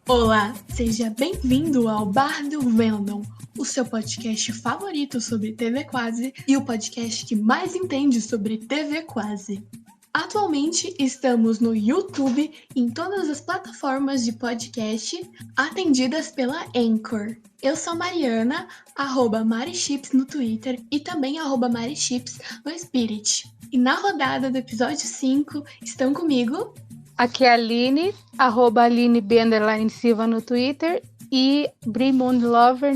Olá, seja bem-vindo ao Bar do Venom, o seu podcast favorito sobre TV Quase e o podcast que mais entende sobre TV Quase. Atualmente estamos no YouTube e em todas as plataformas de podcast atendidas pela Anchor. Eu sou Mariana, @marichips no Twitter e também @marichips no Spirit. E na rodada do episódio 5 estão comigo... Aqui é a Aline, @AlineB_Silva no Twitter e BrimondLover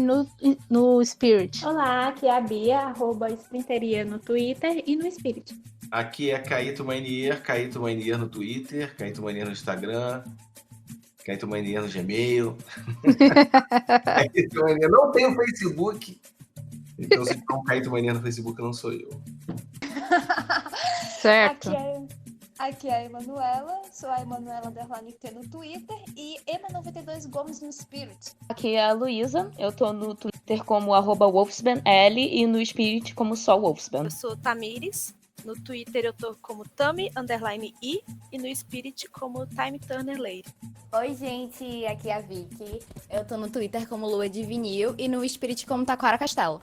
no Spirit. Olá, aqui é a Bia, @Sprinteria no Twitter e no Spirit. Aqui é Caíto Manier no Twitter, Caíto Manier no Instagram, Caíto Manier no Gmail. Caíto Manier não tem o Facebook, então se for um Caíto Manier no Facebook não sou eu. Certo. Aqui é a Emanuela, sou a Emanuela _T no Twitter e Ema92 Gomes no Spirit. Aqui é a Luísa, eu tô no Twitter como @WolfsbanL e no Spirit como só Wolfsban. Eu sou Tamires, no Twitter eu tô como Tami_I e no Spirit como Time Turner Lady. Oi gente, aqui é a Vicky, eu tô no Twitter como Lua de Vinil e no Spirit como Taquara Castelo.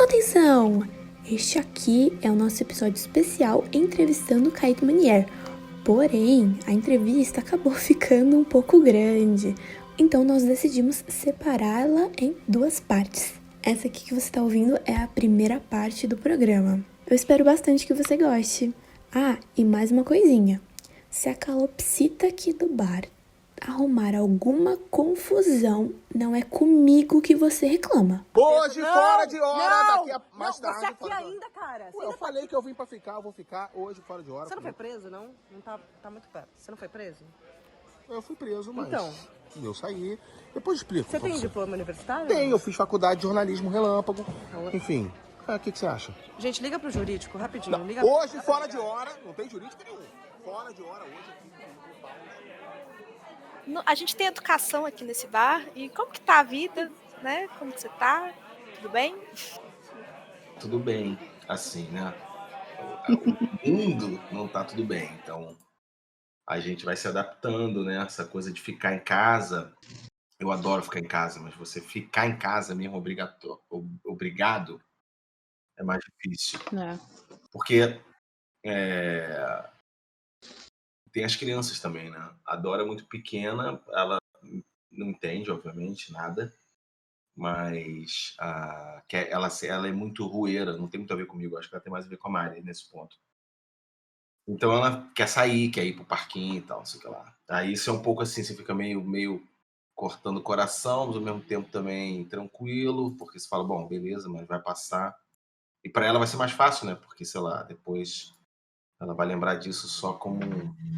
Atenção! Este aqui é o nosso episódio especial entrevistando Caíto Manier. Porém, a entrevista acabou ficando um pouco grande, então nós decidimos separá-la em duas partes. Essa aqui que você está ouvindo é a primeira parte do programa. Eu espero bastante que você goste. Ah, e mais uma coisinha. Se a calopsita aqui do bar arrumar alguma confusão, não é comigo que você reclama. Hoje, fora de hora, daqui a mais tarde. Você aqui ainda, cara. Eu falei que eu vim pra ficar, eu vou ficar hoje fora de hora. Você não foi preso, não? Não tá muito perto. Você não foi preso? Eu fui preso, mas então, eu saí. Depois explico. Você tem diploma universitário? Tenho, eu fiz faculdade de jornalismo relâmpago. Enfim, o que você acha? Gente, liga pro jurídico, rapidinho. Não, liga hoje, fora de hora, não tem jurídico nenhum. Fora de hora, hoje aqui. A gente tem educação aqui nesse bar, e como que tá a vida, né? Como que você tá? Tudo bem? Tudo bem, assim, né? O mundo não tá tudo bem, então a gente vai se adaptando, né? Essa coisa de ficar em casa, eu adoro ficar em casa, mas você ficar em casa mesmo obrigado é mais difícil. Porque tem as crianças também, né? A Dora é muito pequena, ela não entende, obviamente, nada, mas ela é muito rueira, não tem muito a ver comigo, acho que ela tem mais a ver com a Mari nesse ponto. Então ela quer sair, quer ir pro parquinho e tal, não sei o que lá. Aí isso é um pouco assim, você fica meio cortando o coração, mas ao mesmo tempo também tranquilo, porque você fala, bom, beleza, mas vai passar. E para ela vai ser mais fácil, né? Porque, sei lá, depois ela vai lembrar disso só como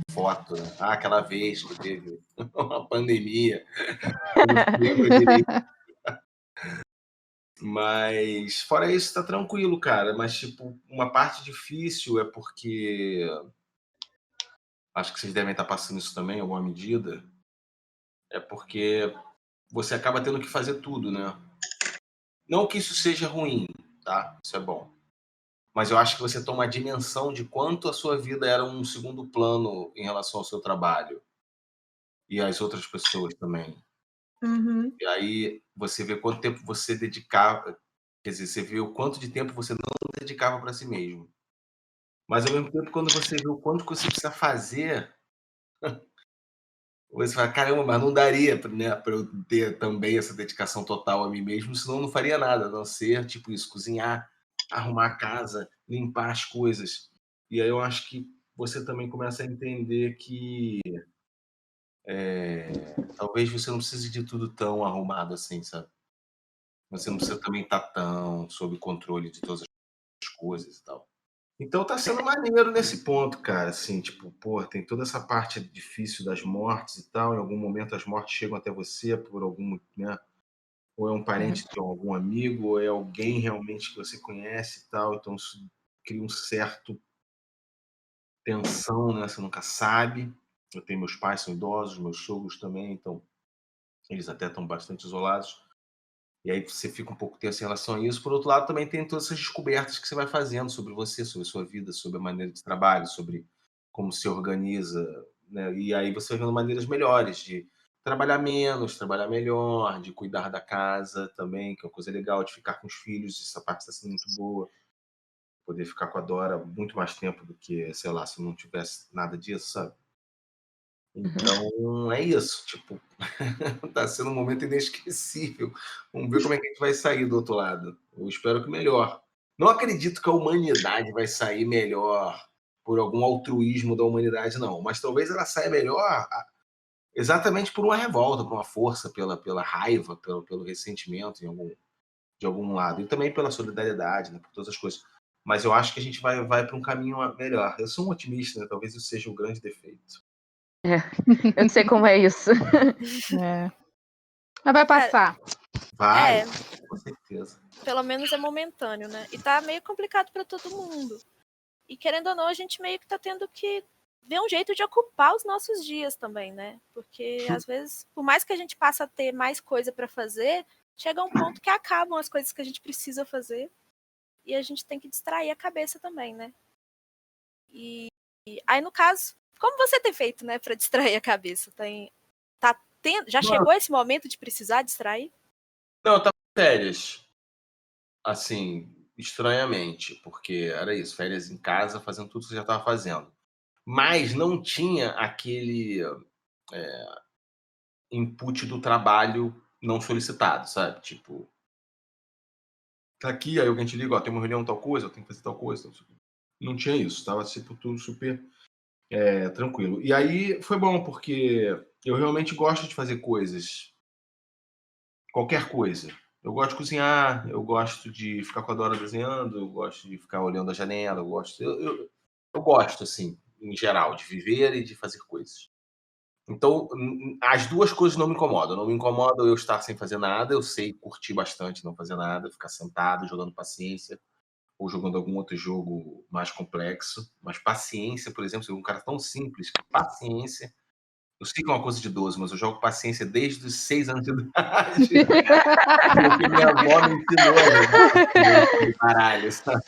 foto, né? Ah, aquela vez que teve uma pandemia. Não lembro direito. Mas, fora isso, tá tranquilo, cara. Mas, tipo, uma parte difícil é porque... Acho que vocês devem estar passando isso também, em alguma medida. É porque você acaba tendo que fazer tudo, né? Não que isso seja ruim, tá? Isso é bom. Mas eu acho que você toma a dimensão de quanto a sua vida era um segundo plano em relação ao seu trabalho. E às outras pessoas também. Uhum. E aí você vê quanto tempo você dedicava, quer dizer, você vê o quanto de tempo você não dedicava para si mesmo. Mas ao mesmo tempo, quando você vê o quanto que você precisa fazer, você fala, caramba, mas não daria, né, para eu ter também essa dedicação total a mim mesmo, senão eu não faria nada, a não ser, tipo isso, cozinhar, arrumar a casa, limpar as coisas. E aí eu acho que você também começa a entender que talvez você não precise de tudo tão arrumado assim, sabe? Você não precisa também estar tão sob controle de todas as coisas e tal. Então tá sendo maneiro nesse ponto, cara, assim, tipo, pô, tem toda essa parte difícil das mortes e tal, em algum momento as mortes chegam até você por algum, né, ou é um parente de algum amigo, ou é alguém realmente que você conhece e tal, então isso cria um certo tensão, né, você nunca sabe. Eu tenho meus pais, são idosos, meus sogros também, então eles até estão bastante isolados. E aí você fica um pouco tenso em relação a isso. Por outro lado, também tem todas essas descobertas que você vai fazendo sobre você, sobre a sua vida, sobre a maneira de trabalho, sobre como se organiza, né? E aí você vai vendo maneiras melhores de trabalhar menos, trabalhar melhor, de cuidar da casa também, que é uma coisa legal, de ficar com os filhos, essa parte está sendo muito boa. Poder ficar com a Dora muito mais tempo do que, sei lá, se não tivesse nada disso, sabe? Então, é isso, tipo, tá sendo um momento inesquecível. Vamos ver como é que a gente vai sair do outro lado. Eu espero que melhor. Não acredito que a humanidade vai sair melhor por algum altruísmo da humanidade, não. Mas talvez ela saia melhor exatamente por uma revolta, por uma força, pela raiva, pelo ressentimento de algum lado. E também pela solidariedade, né, por todas as coisas. Mas eu acho que a gente vai para um caminho melhor. Eu sou um otimista, né? Talvez isso seja um grande defeito. Eu não sei como é isso. Mas vai passar. Vai, com certeza. Pelo menos é momentâneo, né? E tá meio complicado pra todo mundo. E querendo ou não, a gente meio que tá tendo que ver um jeito de ocupar os nossos dias também, né? Porque às vezes, por mais que a gente passe a ter mais coisa pra fazer, chega um ponto que acabam as coisas que a gente precisa fazer e a gente tem que distrair a cabeça também, né? E aí, no caso, como você tem feito, né, pra distrair a cabeça? Já chegou esse momento de precisar distrair? Não, eu tava em férias. Assim, estranhamente, porque era isso, férias em casa, fazendo tudo que eu já estava fazendo. Mas não tinha aquele input do trabalho não solicitado, sabe? Tipo, tá aqui, aí alguém te liga, ó, tem uma reunião, tal coisa, eu tenho que fazer tal coisa. Não tinha isso, tava tipo, tudo super tranquilo. E aí foi bom, porque eu realmente gosto de fazer coisas. Qualquer coisa. Eu gosto de cozinhar, eu gosto de ficar com a Dora desenhando, eu gosto de ficar olhando a janela, eu gosto, assim, em geral, de viver e de fazer coisas. Então, as duas coisas não me incomodam. Não me incomoda eu estar sem fazer nada, eu sei curtir bastante não fazer nada, ficar sentado, jogando paciência, ou jogando algum outro jogo mais complexo. Mas paciência, por exemplo, sou um cara tão simples que paciência. Eu sei que é uma coisa de 12, mas eu jogo paciência desde os 6 anos de idade. Porque minha avó me ensinou a jogar baralho, sabe?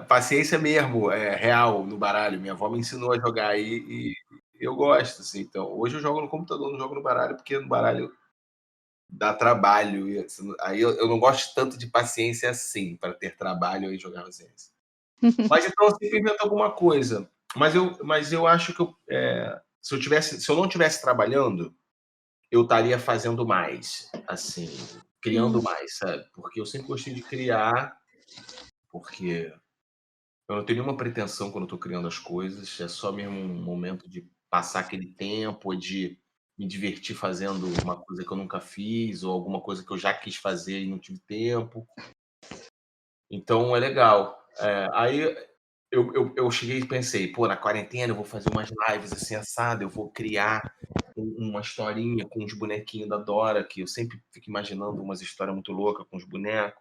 Paciência mesmo, real no baralho. Minha avó me ensinou a jogar aí e eu gosto, assim. Então, hoje eu jogo no computador, não jogo no baralho, porque no baralho dá trabalho. E, assim, aí eu não gosto tanto de paciência assim, para ter trabalho e jogar paciência. Mas então eu sempre invento alguma coisa. Mas eu acho que se eu não estivesse trabalhando, eu estaria fazendo mais, assim, criando mais, sabe? Porque eu sempre gostei de criar, porque eu não tenho nenhuma pretensão quando eu estou criando as coisas, é só mesmo um momento de passar aquele tempo, de me divertir fazendo uma coisa que eu nunca fiz, ou alguma coisa que eu já quis fazer e não tive tempo. Então é legal. Aí eu cheguei e pensei, pô, na quarentena eu vou fazer umas lives assim, assado, eu vou criar uma historinha com os bonequinhos da Dora, que eu sempre fico imaginando umas histórias muito loucas com os bonecos.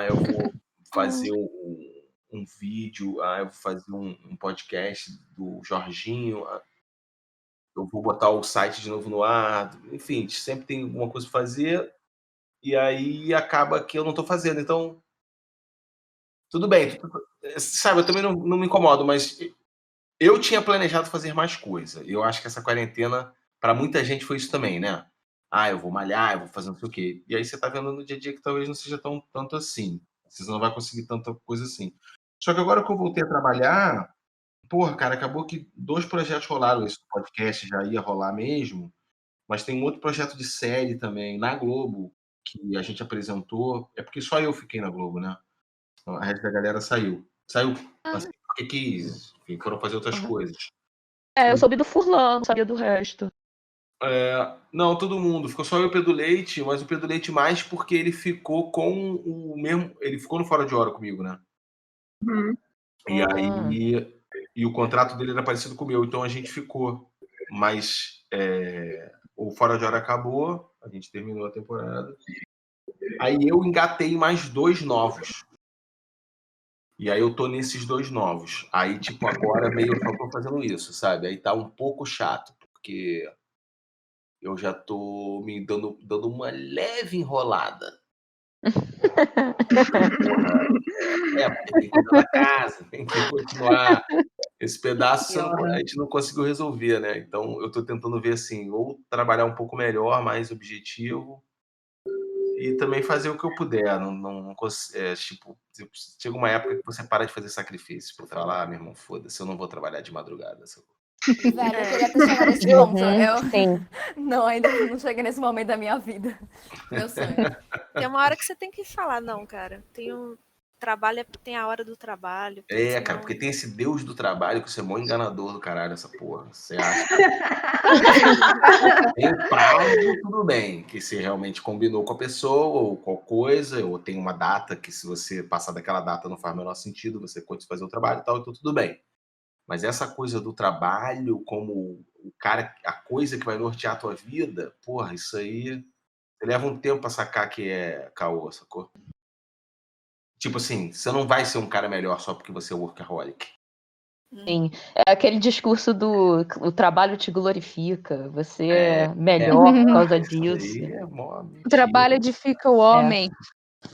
Eu vou fazer um vídeo, eu vou fazer um podcast do Jorginho, eu vou botar o site de novo no ar, enfim, sempre tem alguma coisa para fazer, e aí acaba que eu não estou fazendo, então tudo bem, sabe, eu também não me incomodo, mas eu tinha planejado fazer mais coisa. Eu acho que essa quarentena, para muita gente, foi isso também, né? Eu vou malhar, eu vou fazer não sei o quê. E aí você tá vendo no dia a dia que talvez não seja tanto assim. Você não vai conseguir tanta coisa assim. Só que agora que eu voltei a trabalhar, porra, cara, acabou que 2 projetos rolaram. Esse podcast já ia rolar mesmo, mas tem um outro projeto de série também, na Globo, que a gente apresentou. É porque só eu fiquei na Globo, né? Então, a resto da galera saiu. Saiu assim, porque quis, enfim, foram fazer outras coisas. Eu soube do Furlan, não sabia do resto. Não, todo mundo. Ficou só eu e o Pedro Leite, mas o Pedro Leite mais porque ele ficou com o mesmo. Ele ficou no Fora de Hora comigo, né? E aí. E o contrato dele era parecido com o meu, então a gente ficou. Mas o Fora de Hora acabou, a gente terminou a temporada. Aí eu engatei mais 2 novos. E aí eu tô nesses 2 novos. Aí, tipo, agora meio que eu tô fazendo isso, sabe? Aí tá um pouco chato, porque eu já tô me dando uma leve enrolada. Porque tem que cuidar da casa, tem que continuar. Esse pedaço a gente não conseguiu resolver, né? Então eu tô tentando ver assim, ou trabalhar um pouco melhor, mais objetivo, e também fazer o que eu puder. Tipo, chega uma época que você para de fazer sacrifício. Pra falar, meu irmão, foda-se, eu não vou trabalhar de madrugada. Velho, eu queria ter chegado nesse ponto. Sim. Não, ainda não cheguei nesse momento da minha vida. Meu sonho. Tem uma hora que você tem que falar, não, cara. Tem a hora do trabalho. Cara, porque tem esse Deus do trabalho que você é mó enganador do caralho, essa porra. Você acha? Tem o prazo, tudo bem, que você realmente combinou com a pessoa, ou qual coisa, ou tem uma data que se você passar daquela data não faz o menor sentido, você pode fazer o trabalho e tal, então tudo bem. Mas essa coisa do trabalho como a coisa que vai nortear a tua vida, porra, isso aí, você leva um tempo pra sacar que é caô, sacou? Tipo assim, você não vai ser um cara melhor só porque você é workaholic. Sim, é aquele discurso o trabalho te glorifica, você é melhor por causa disso. O trabalho edifica o homem.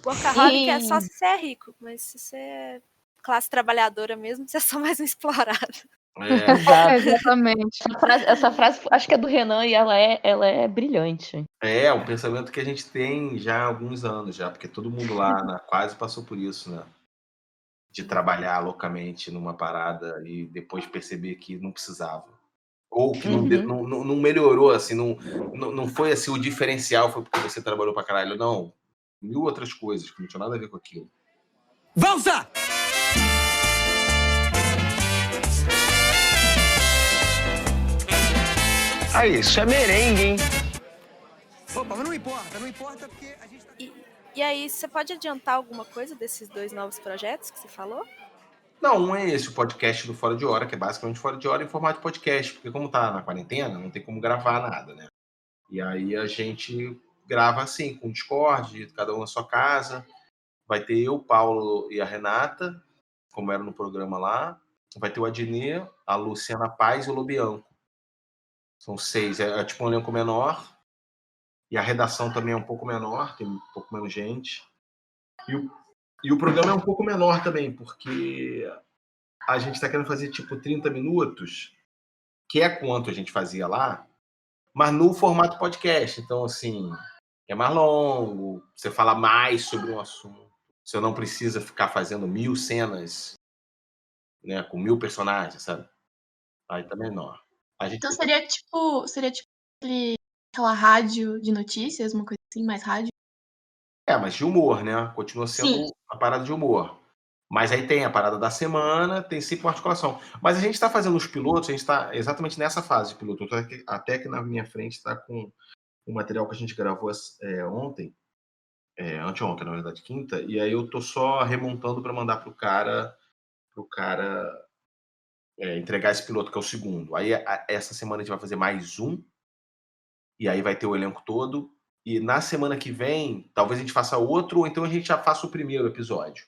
Workaholic é só se você é rico, mas se você é classe trabalhadora mesmo, você é só mais um explorado. Exatamente. Essa frase acho que é do Renan e ela é brilhante. É um pensamento que a gente tem já há alguns anos, porque todo mundo lá na Quase passou por isso, né? De trabalhar loucamente numa parada e depois perceber que não precisava. Ou que não melhorou, assim, não foi assim, o diferencial foi porque você trabalhou pra caralho. Não, 1000 outras coisas que não tinha nada a ver com aquilo. Valsa! Aí, isso é merengue, hein? Opa, mas não importa porque a gente tá... E aí, você pode adiantar alguma coisa desses 2 novos projetos que você falou? Não, um é esse, o podcast do Fora de Hora, que é basicamente Fora de Hora em formato de podcast, porque como tá na quarentena, não tem como gravar nada, né? E aí a gente grava assim, com o Discord, cada um na sua casa. Vai ter eu, o Paulo e a Renata, como era no programa lá. Vai ter o Adnê, a Luciana Paz e o Lobianco. São 6, é tipo um elenco menor. E a redação também é um pouco menor, tem um pouco menos gente. E o programa é um pouco menor também, porque a gente está querendo fazer tipo 30 minutos, que é quanto a gente fazia lá, mas no formato podcast. Então, assim, é mais longo, você fala mais sobre um assunto. Você não precisa ficar fazendo 1000 cenas, né, com 1000 personagens, sabe? Aí tá menor. Então seria tipo aquela rádio de notícias, uma coisa assim, mais rádio? Mas de humor, né? Continua sendo a parada de humor. Mas aí tem a parada da semana, tem sempre uma articulação. Mas a gente está fazendo os pilotos, a gente está exatamente nessa fase de piloto. Até aqui na minha frente está com o material que a gente gravou ontem, anteontem, na verdade, quinta, e aí eu tô só remontando para mandar pro cara entregar esse piloto, que é o segundo. Aí essa semana a gente vai fazer mais um, e aí vai ter o elenco todo. E na semana que vem, talvez a gente faça outro, ou então a gente já faça o primeiro episódio.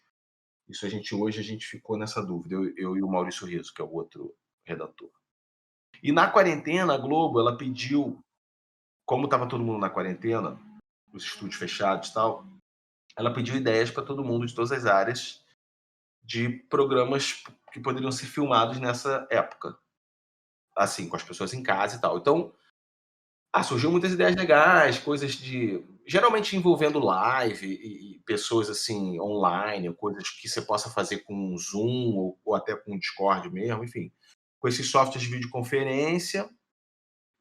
Isso hoje a gente ficou nessa dúvida, eu e o Maurício Rizzo, que é o outro redator. E na quarentena, a Globo, ela pediu, como estava todo mundo na quarentena, os estúdios fechados e tal, ela pediu ideias para todo mundo de todas as áreas de programas que poderiam ser filmados nessa época. Assim, com as pessoas em casa e tal. Então, surgiu muitas ideias legais, coisas geralmente envolvendo live e pessoas assim, online, coisas que você possa fazer com Zoom ou até com Discord mesmo, enfim. Com esses softwares de videoconferência.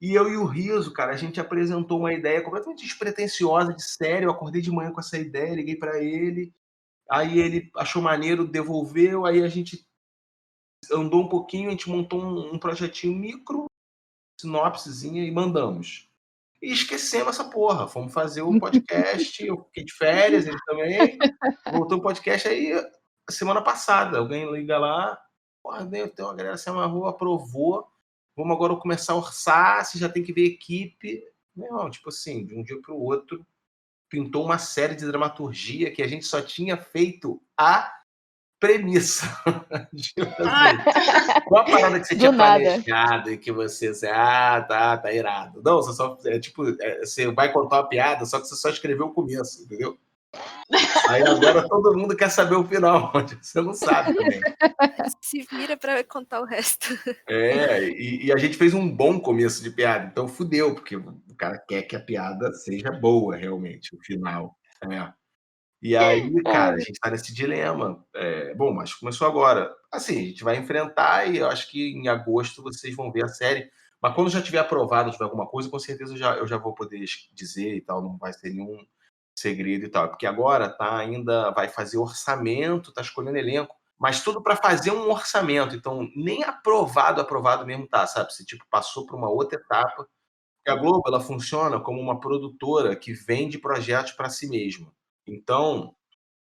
E eu e o Rizzo, cara, a gente apresentou uma ideia completamente despretensiosa, de sério. Eu acordei de manhã com essa ideia, liguei para ele. Aí ele achou maneiro, devolveu. Aí a gente andou um pouquinho, a gente montou um projetinho micro, sinopsezinha, e mandamos. E esquecemos essa porra. Fomos fazer o podcast, eu fiquei de férias, ele também. Voltou o podcast aí semana passada. Alguém liga lá, porra, tem uma galera se amarrou, aprovou. Vamos agora começar a orçar, você já tem que ver equipe. Não, tipo assim, de um dia para o outro, pintou uma série de dramaturgia que a gente só tinha feito há premissa. Tipo assim, qual a parada que você tinha Do nada. planejado e que você, assim, tá irado. Não, você só, você vai contar uma piada, só que você só escreveu o começo, entendeu? Aí agora todo mundo quer saber o final, você não sabe também. Se vira pra contar o resto. E a gente fez um bom começo de piada, então fudeu, porque o cara quer que a piada seja boa, realmente, o final. E aí, cara, a gente tá nesse dilema. Bom, mas começou agora. Assim, a gente vai enfrentar e eu acho que em agosto vocês vão ver a série. Mas quando já tiver aprovado, tiver alguma coisa, com certeza eu já vou poder dizer e tal, não vai ser nenhum segredo e tal. Porque agora vai fazer orçamento, tá escolhendo elenco, mas tudo para fazer um orçamento. Então, nem aprovado mesmo tá, sabe? Você, tipo, passou por uma outra etapa. Porque a Globo, ela funciona como uma produtora que vende projetos para si mesma. Então,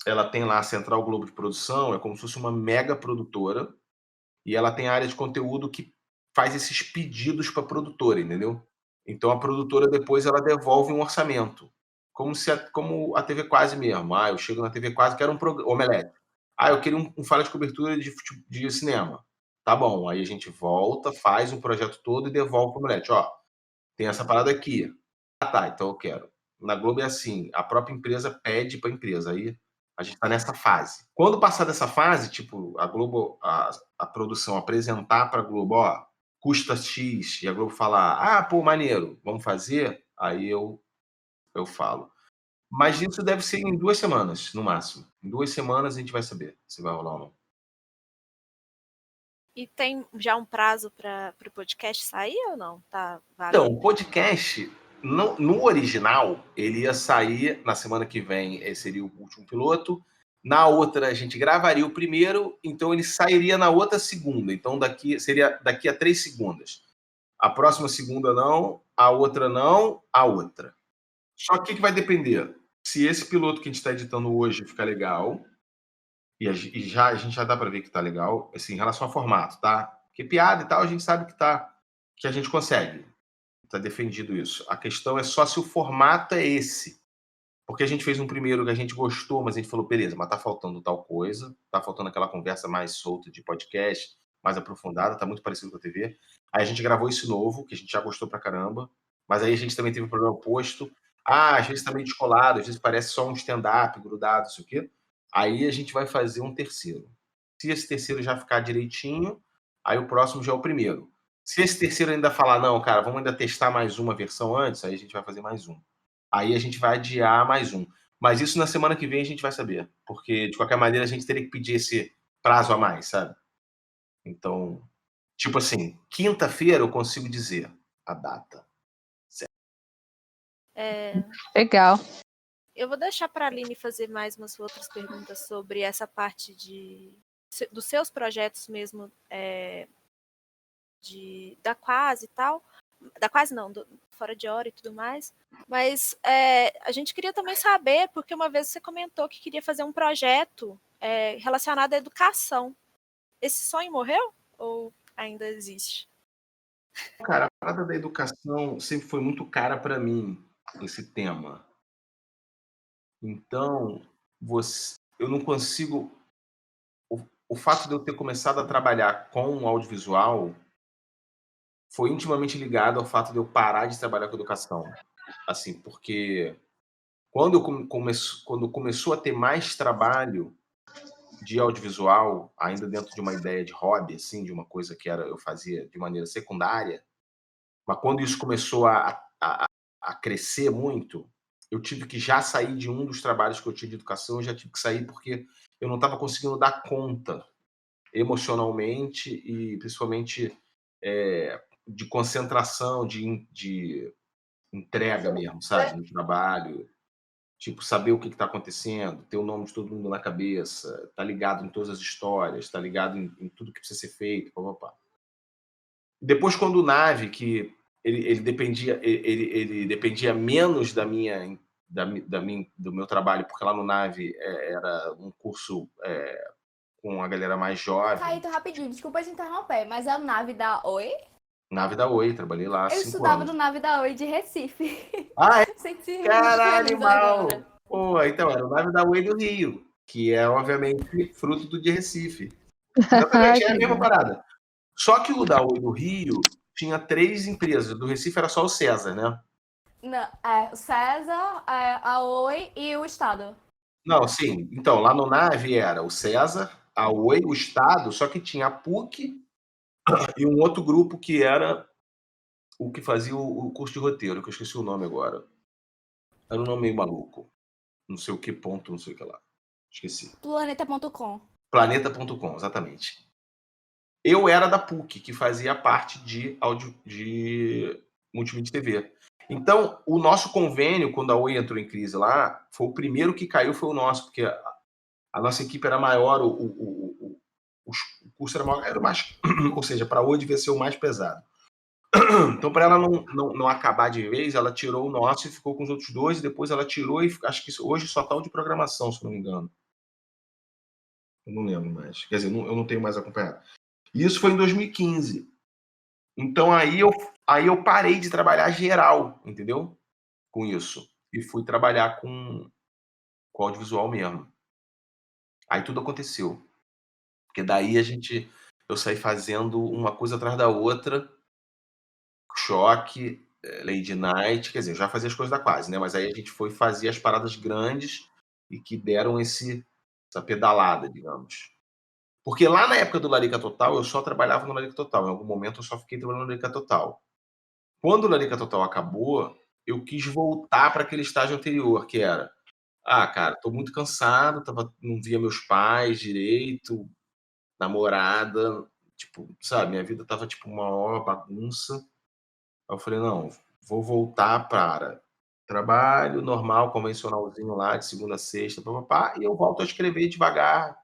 ela tem lá a Central Globo de Produção, é como se fosse uma mega produtora, e ela tem a área de conteúdo que faz esses pedidos para a produtora, entendeu? Então, a produtora depois ela devolve um orçamento, como a TV Quase mesmo. Eu chego na TV Quase, quero um Omelete. Eu queria um fala de cobertura de cinema. Tá bom, aí a gente volta, faz um projeto todo e devolve para o Omelete. Tem essa parada aqui. Tá, então eu quero. Na Globo é assim, a própria empresa pede para a empresa, aí a gente está nessa fase. Quando passar dessa fase, tipo, a Globo, a produção apresentar para a Globo, custa X, e a Globo falar, pô, maneiro, vamos fazer, aí eu falo. Mas isso deve ser em 2 semanas, no máximo. Em 2 semanas a gente vai saber se vai rolar ou não. E tem já um prazo para o podcast sair ou não? Tá Então, válido? o podcast, no original, ele ia sair na semana que vem, seria o último piloto. Na outra, a gente gravaria o primeiro, então ele sairia na outra segunda. Então, seria daqui a 3 segundas. A próxima segunda não, a outra não, a outra. Só que o que vai depender? Se esse piloto que a gente está editando hoje ficar legal, e a gente já dá para ver que tá legal, assim, em relação ao formato, tá? Porque piada e tal, a gente sabe que a gente consegue. Tá defendido isso. A questão é só se o formato é esse. Porque a gente fez um primeiro que a gente gostou, mas a gente falou, beleza, mas tá faltando tal coisa, tá faltando aquela conversa mais solta de podcast, mais aprofundada, tá muito parecido com a TV. Aí a gente gravou esse novo, que a gente já gostou pra caramba, mas aí a gente também teve um problema oposto. Às vezes tá meio descolado, às vezes parece só um stand-up grudado, isso aqui. Aí a gente vai fazer um terceiro. Se esse terceiro já ficar direitinho, aí o próximo já é o primeiro. Se esse terceiro ainda falar, não, cara, vamos ainda testar mais uma versão antes, aí a gente vai fazer mais um. Aí a gente vai adiar mais um. Mas isso na semana que vem a gente vai saber. Porque, de qualquer maneira, a gente teria que pedir esse prazo a mais, sabe? Então, tipo assim, quinta-feira eu consigo dizer a data. Certo. Legal. Eu vou deixar para a Aline fazer mais umas outras perguntas sobre essa parte dos seus projetos mesmo, da Quase e tal. Da Quase não, Fora de Hora e tudo mais. Mas a gente queria também saber, porque uma vez você comentou que queria fazer um projeto relacionado à educação. Esse sonho morreu ou ainda existe? Cara, a parada da educação sempre foi muito cara para mim, esse tema. Então, eu não consigo... O fato de eu ter começado a trabalhar com o audiovisual foi intimamente ligado ao fato de eu parar de trabalhar com educação. Assim, porque quando começou a ter mais trabalho de audiovisual, ainda dentro de uma ideia de hobby, assim, de uma coisa que eu fazia de maneira secundária, mas quando isso começou a crescer muito, eu tive que já sair de um dos trabalhos que eu tinha de educação, eu já tive que sair porque eu não estava conseguindo dar conta emocionalmente e principalmente de concentração, de entrega mesmo, sabe? No trabalho. Tipo, saber o que está acontecendo, ter o nome de todo mundo na cabeça, tá ligado em todas as histórias, tá ligado em tudo que precisa ser feito, papapá. Depois, quando o Nave, que ele dependia menos do meu trabalho, porque lá no Nave era um curso com a galera mais jovem. Caíto, rapidinho, desculpa te interromper, mas é o Nave da Oi? Nave da Oi, trabalhei lá há 5 anos. Eu estudava no Nave da Oi de Recife. É? Senti Caralho, feliz mal! agora. Pô, então, era o Nave da Oi do Rio. que é, obviamente, fruto do de Recife. Exatamente, é a mesma parada. Só que o da Oi do Rio tinha 3 empresas. Do Recife era só o César, né? Não, o César, a Oi e o Estado. Não, sim. Então, lá no Nave era o César, a Oi, o Estado, só que tinha a PUC e um outro grupo que era o que fazia o curso de roteiro, que eu esqueci o nome agora. Era um nome meio maluco. Não sei o que ponto, não sei o que lá. Esqueci. Planeta.com. Planeta.com, exatamente. Eu era da PUC, que fazia parte de multimídia TV. Então, o nosso convênio, quando a Oi entrou em crise lá, foi o primeiro que caiu, foi o nosso, porque a nossa equipe era maior, o curso era maior, era mais, ou seja, para a Oi devia ser o mais pesado. Então, para ela não acabar de vez, ela tirou o nosso e ficou com os outros 2, e depois ela tirou e acho que hoje só está o de programação, se não me engano. Eu não lembro mais. Quer dizer, eu não tenho mais acompanhado. E isso foi em 2015. Então, aí eu parei de trabalhar geral, entendeu? Com isso. E fui trabalhar com audiovisual mesmo. Aí tudo aconteceu. Porque daí eu saí fazendo uma coisa atrás da outra, Choque, Lady Night, quer dizer, eu já fazia as coisas da Quase, né? Mas aí a gente foi fazer as paradas grandes e que deram essa pedalada, digamos. Porque lá na época do Larica Total, eu só trabalhava no Larica Total. Em algum momento eu só fiquei trabalhando no Larica Total. Quando o Larica Total acabou, eu quis voltar para aquele estágio anterior, que era: cara, tô muito cansado, não via meus pais direito, namorada, tipo, sabe, minha vida tava tipo uma maior bagunça. Aí eu falei: não, vou voltar para trabalho normal, convencionalzinho lá, de segunda a sexta, e eu volto a escrever devagar.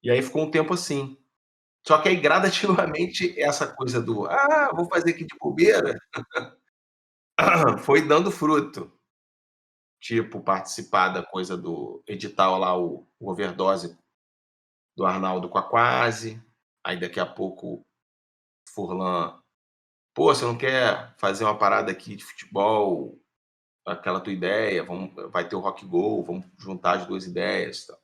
E aí ficou um tempo assim. Só que aí, gradativamente, essa coisa do vou fazer aqui de bobeira, foi dando fruto. Tipo, participar da coisa do edital lá, o Overdose do Arnaldo com a Quase. Aí daqui a pouco, Furlan, pô, você não quer fazer uma parada aqui de futebol? Aquela tua ideia, vai ter o Rock Go, vamos juntar as 2 ideias. Tá?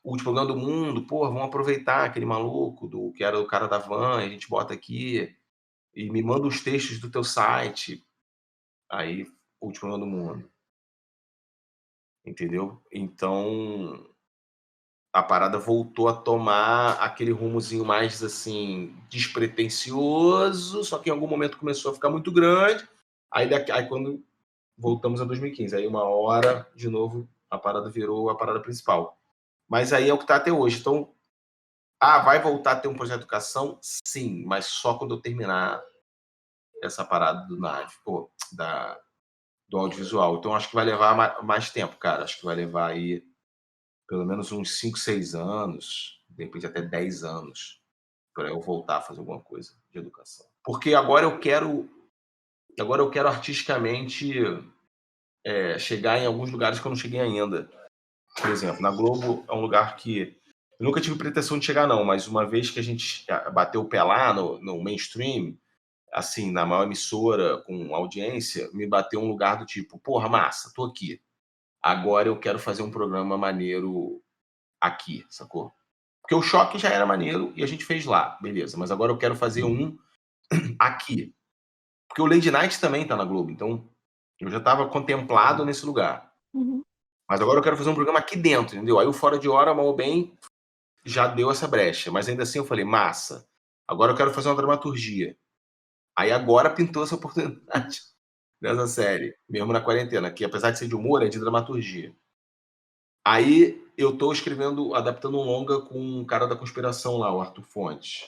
O último programa do mundo, pô, vamos aproveitar aquele maluco que era o cara da van, a gente bota aqui e me manda os textos do teu site. Aí, o último programa do mundo. Entendeu? Então, a parada voltou a tomar aquele rumozinho mais, assim, despretensioso, só que em algum momento começou a ficar muito grande. Aí quando voltamos a 2015, aí uma hora, de novo, a parada virou a parada principal. Mas aí é o que está até hoje. Então, vai voltar a ter um projeto de educação? Sim, mas só quando eu terminar essa parada do Nave, do audiovisual. Então, acho que vai levar mais tempo, cara. Acho que vai levar aí pelo menos uns 5, 6 anos, de repente até 10 anos, para eu voltar a fazer alguma coisa de educação. Porque agora eu quero artisticamente chegar em alguns lugares que eu não cheguei ainda. Por exemplo, na Globo é um lugar que eu nunca tive pretensão de chegar, não, mas uma vez que a gente bateu o pé lá no mainstream, assim, na maior emissora, com audiência, me bateu um lugar do tipo, porra, massa, tô aqui. Agora eu quero fazer um programa maneiro aqui, sacou? Porque o Choque já era maneiro e a gente fez lá, beleza. Mas agora eu quero fazer um aqui. Porque o Lady Night também tá na Globo, então eu já estava contemplado nesse lugar. Uhum. Mas agora eu quero fazer um programa aqui dentro, entendeu? Aí o Fora de Hora, mal ou bem, já deu essa brecha. Mas ainda assim eu falei, massa, agora eu quero fazer uma dramaturgia. Aí agora pintou essa oportunidade dessa série, mesmo na quarentena, que apesar de ser de humor, é de dramaturgia. Aí eu tô adaptando um longa com um cara da conspiração lá, o Arthur Fontes,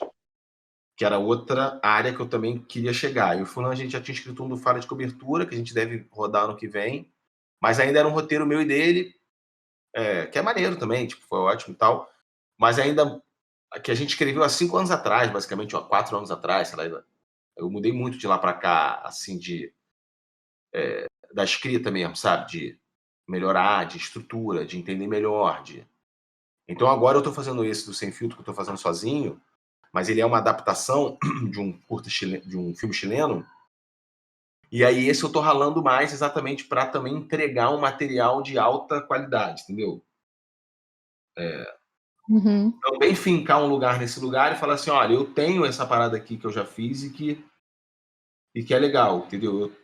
que era outra área que eu também queria chegar. E o Fulano, a gente já tinha escrito um do Falha de Cobertura, que a gente deve rodar ano que vem, mas ainda era um roteiro meu e dele, que é maneiro também, tipo, foi ótimo e tal, mas ainda que a gente escreveu há 5 anos atrás, basicamente, 4 anos atrás, sei lá. Eu mudei muito de lá para cá, assim, da escrita mesmo, sabe? De melhorar, de estrutura, de entender melhor. Então agora eu estou fazendo esse do Sem Filtro, que eu estou fazendo sozinho, mas ele é uma adaptação de um filme chileno, E aí esse eu tô ralando mais exatamente para também entregar um material de alta qualidade, entendeu? Uhum. Também fincar um lugar nesse lugar e falar assim, olha, eu tenho essa parada aqui que eu já fiz e que é legal, entendeu?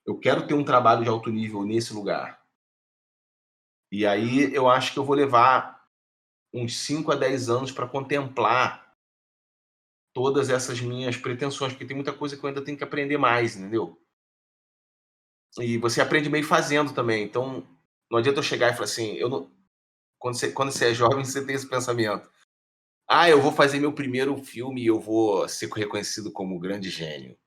Eu quero ter um trabalho de alto nível nesse lugar. E aí eu acho que eu vou levar uns 5 a 10 anos para contemplar todas essas minhas pretensões, porque tem muita coisa que eu ainda tenho que aprender mais, entendeu? E você aprende meio fazendo também, então não adianta eu chegar e falar assim, quando você é jovem, você tem esse pensamento. Eu vou fazer meu primeiro filme e eu vou ser reconhecido como um grande gênio.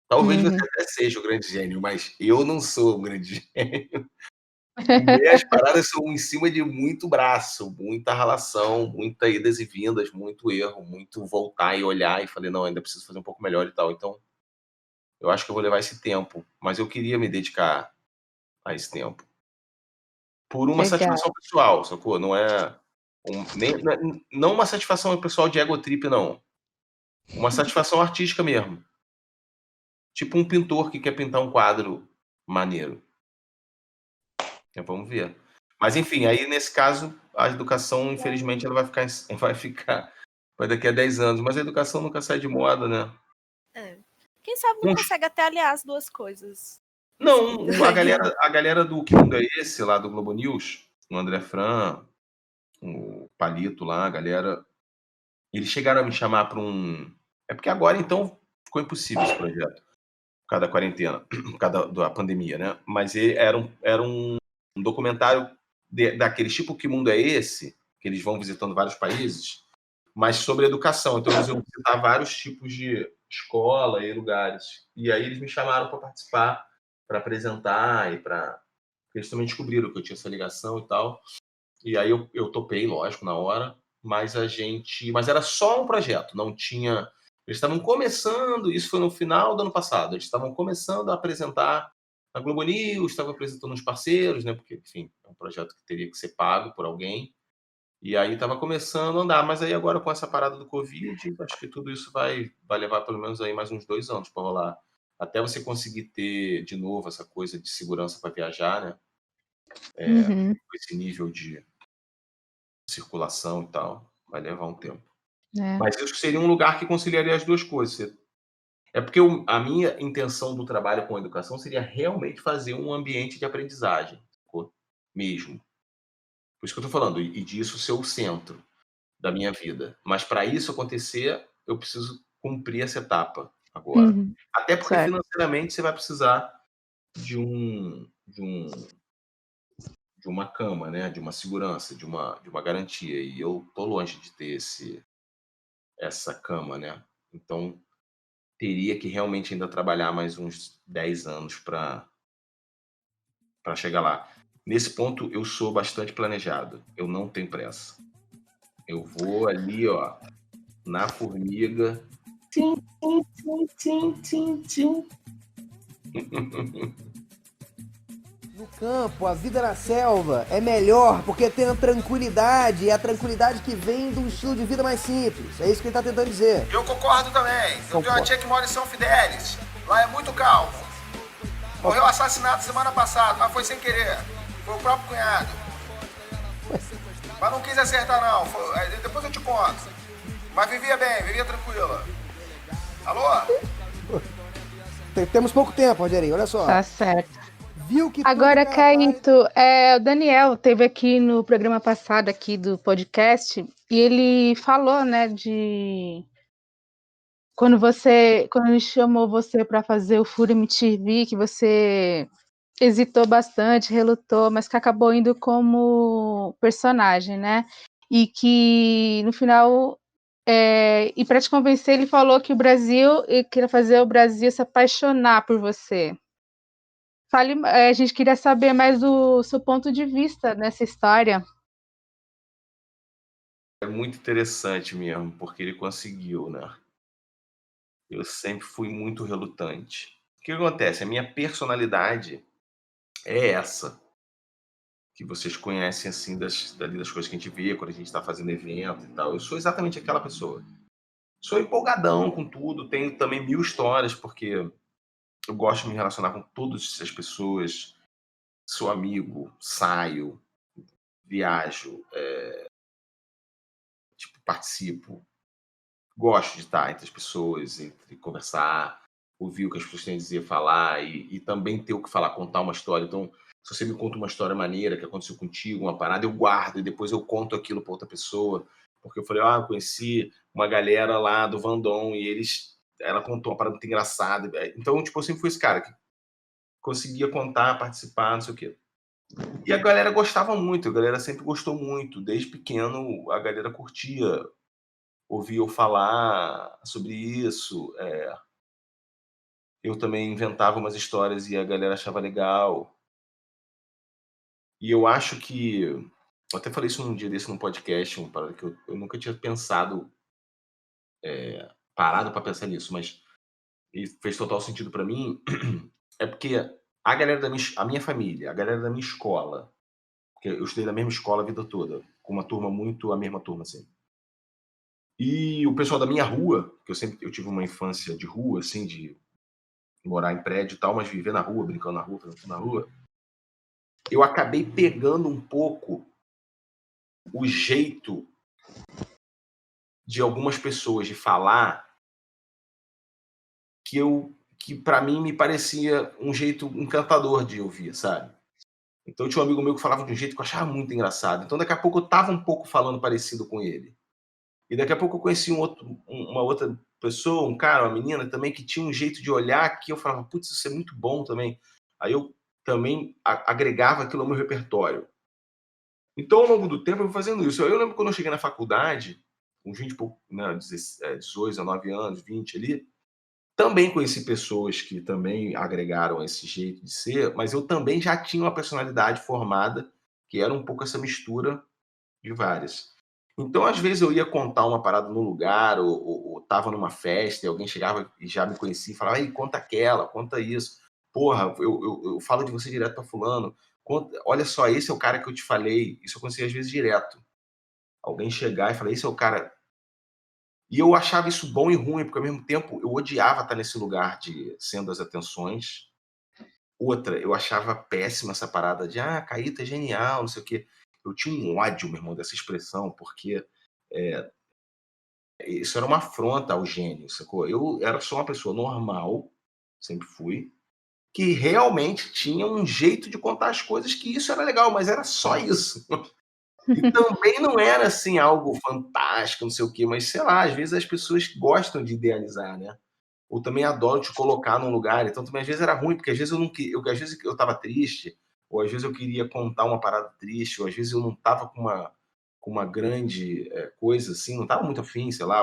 Talvez você até seja o grande gênio, mas eu não sou um grande gênio. Minhas paradas são em cima de muito braço, muita ralação, muita idas e vindas, muito erro, muito voltar e olhar e falei, não, ainda preciso fazer um pouco melhor e tal. Então, eu acho que eu vou levar esse tempo, mas eu queria me dedicar a esse tempo. Por uma Legal. satisfação pessoal, sacou? Não é não uma satisfação pessoal de ego trip, não. Uma satisfação artística mesmo. Tipo um pintor que quer pintar um quadro maneiro. Vamos ver. Mas enfim, aí nesse caso, a educação, infelizmente, ela vai ficar para daqui a 10 anos. Mas a educação nunca sai de moda, né? Quem sabe não consegue até aliar as duas coisas. Não, a galera do Que Mundo É Esse, lá do Globo News, o André Fran, o Palito lá, a galera, eles chegaram a me chamar para um... É porque agora, então, ficou impossível esse projeto, por causa da quarentena, por causa da pandemia, né? Mas era um documentário daquele tipo Que Mundo É Esse, que eles vão visitando vários países, mas sobre educação. Então, eles iam visitar vários tipos de escola e lugares. E aí eles me chamaram para participar, para apresentar e para... Eles também descobriram que eu tinha essa ligação e tal. E aí eu topei, lógico, na hora, mas era só um projeto, não tinha... Eles estavam começando, isso foi no final do ano passado, eles estavam começando a apresentar na Globo News, estavam apresentando uns parceiros, né? Porque, enfim, é um projeto que teria que ser pago por alguém. E aí estava começando a andar, mas aí agora com essa parada do Covid, acho que tudo isso vai levar pelo menos aí mais uns 2 anos para rolar. Até você conseguir ter de novo essa coisa de segurança para viajar, né? Com esse nível de circulação e tal, vai levar um tempo. Mas isso seria um lugar que conciliaria as duas coisas. É porque a minha intenção do trabalho com a educação seria realmente fazer um ambiente de aprendizagem, mesmo. Por isso que eu estou falando, e disso ser o centro da minha vida. Mas para isso acontecer, eu preciso cumprir essa etapa agora. Até porque financeiramente você vai precisar de uma cama, né? De uma segurança, de uma garantia. E eu tô longe de ter essa cama, né? Então teria que realmente ainda trabalhar mais uns 10 anos para chegar lá. Nesse ponto eu sou bastante planejado. Eu não tenho pressa. Eu vou ali, ó, na formiga. Tchim, tchim, tchim, tchim, tchim. No campo, a vida na selva é melhor porque tem a tranquilidade, e a tranquilidade que vem de um estilo de vida mais simples. É isso que ele tá tentando dizer. Eu concordo também. Eu tenho uma tia que mora em São Fidélis. Lá é muito calmo. Morreu assassinado semana passada, mas foi sem querer. Foi o próprio cunhado. Mas não quis acertar, não. Depois eu te conto. Mas vivia bem, vivia tranquila. Alô? Temos pouco tempo, Rogerinho, olha só. Tá certo. Viu que agora, Caíto, o Daniel teve aqui no programa passado aqui do podcast e ele falou, né, de quando ele chamou você para fazer o Fúria MTV, que você hesitou bastante, relutou, mas que acabou indo como personagem, né? E que no final, e para te convencer, ele falou que ele queria fazer o Brasil se apaixonar por você. A gente queria saber mais do seu ponto de vista nessa história. É muito interessante mesmo, porque ele conseguiu, né? Eu sempre fui muito relutante. O que acontece? A minha personalidade é essa, que vocês conhecem, assim, das coisas que a gente vê quando a gente está fazendo evento e tal. Eu sou exatamente aquela pessoa. Sou empolgadão com tudo, tenho também 1000 histórias, porque eu gosto de me relacionar com todas as pessoas, sou amigo, saio, viajo, participo. Gosto de estar entre as pessoas, entre conversar, ouvir o que as pessoas têm a dizer, falar e também ter o que falar, contar uma história. Então, se você me conta uma história maneira que aconteceu contigo, uma parada, eu guardo e depois eu conto aquilo para outra pessoa. Porque eu falei, eu conheci uma galera lá do Vandon e ela contou uma parada muito engraçada. Então, tipo, eu sempre fui esse cara que conseguia contar, participar, não sei o quê. E a galera gostava muito, a galera sempre gostou muito. Desde pequeno, a galera curtia ouvir eu falar sobre isso. Eu também inventava umas histórias e a galera achava legal. E eu acho que... Eu até falei isso num dia desse, num podcast, uma parada que eu nunca tinha pensado, parado para pensar nisso, mas fez total sentido para mim. É porque a galera a minha família, a galera da minha escola, porque eu estudei na mesma escola a vida toda, com uma turma a mesma turma, assim. E o pessoal da minha rua, que eu tive uma infância de rua, assim, de morar em prédio e tal, mas viver na rua, brincando na rua, fazendo tudo na rua, eu acabei pegando um pouco o jeito de algumas pessoas de falar que para mim me parecia um jeito encantador de ouvir, sabe? Então tinha um amigo meu que falava de um jeito que eu achava muito engraçado. Então daqui a pouco eu tava um pouco falando parecido com ele. E daqui a pouco eu conheci uma outra pessoa, um cara, uma menina também, que tinha um jeito de olhar que eu falava, putz, isso é muito bom também. Aí eu também agregava aquilo ao meu repertório. Então, ao longo do tempo, eu fui fazendo isso. Eu lembro quando eu cheguei na faculdade, com 20 e pouco, né, 18, 19 anos, 20 ali, também conheci pessoas que também agregaram esse jeito de ser, mas eu também já tinha uma personalidade formada, que era um pouco essa mistura de várias. Então, às vezes, eu ia contar uma parada no lugar, ou tava numa festa, e alguém chegava e já me conhecia e falava, ei, conta aquela, conta isso. Porra, eu falo de você direto pra fulano. Olha só, esse é o cara que eu te falei. Isso acontecia às vezes direto. Alguém chegar e falar, esse é o cara... E eu achava isso bom e ruim, porque ao mesmo tempo eu odiava estar nesse lugar de sendo as atenções. Outra, eu achava péssima essa parada de Caíto é genial, não sei o quê. Eu tinha um ódio, meu irmão, dessa expressão, porque isso era uma afronta ao gênio, sacou? Eu era só uma pessoa normal, sempre fui, que realmente tinha um jeito de contar as coisas que isso era legal, mas era só isso. E também não era, assim, algo fantástico, não sei o quê, mas, sei lá, às vezes as pessoas gostam de idealizar, né? Ou também adoram te colocar num lugar, então também às vezes era ruim, porque às vezes às vezes eu estava triste, ou às vezes eu queria contar uma parada triste, ou às vezes eu não estava com uma grande coisa, assim, não estava muito afim, sei lá,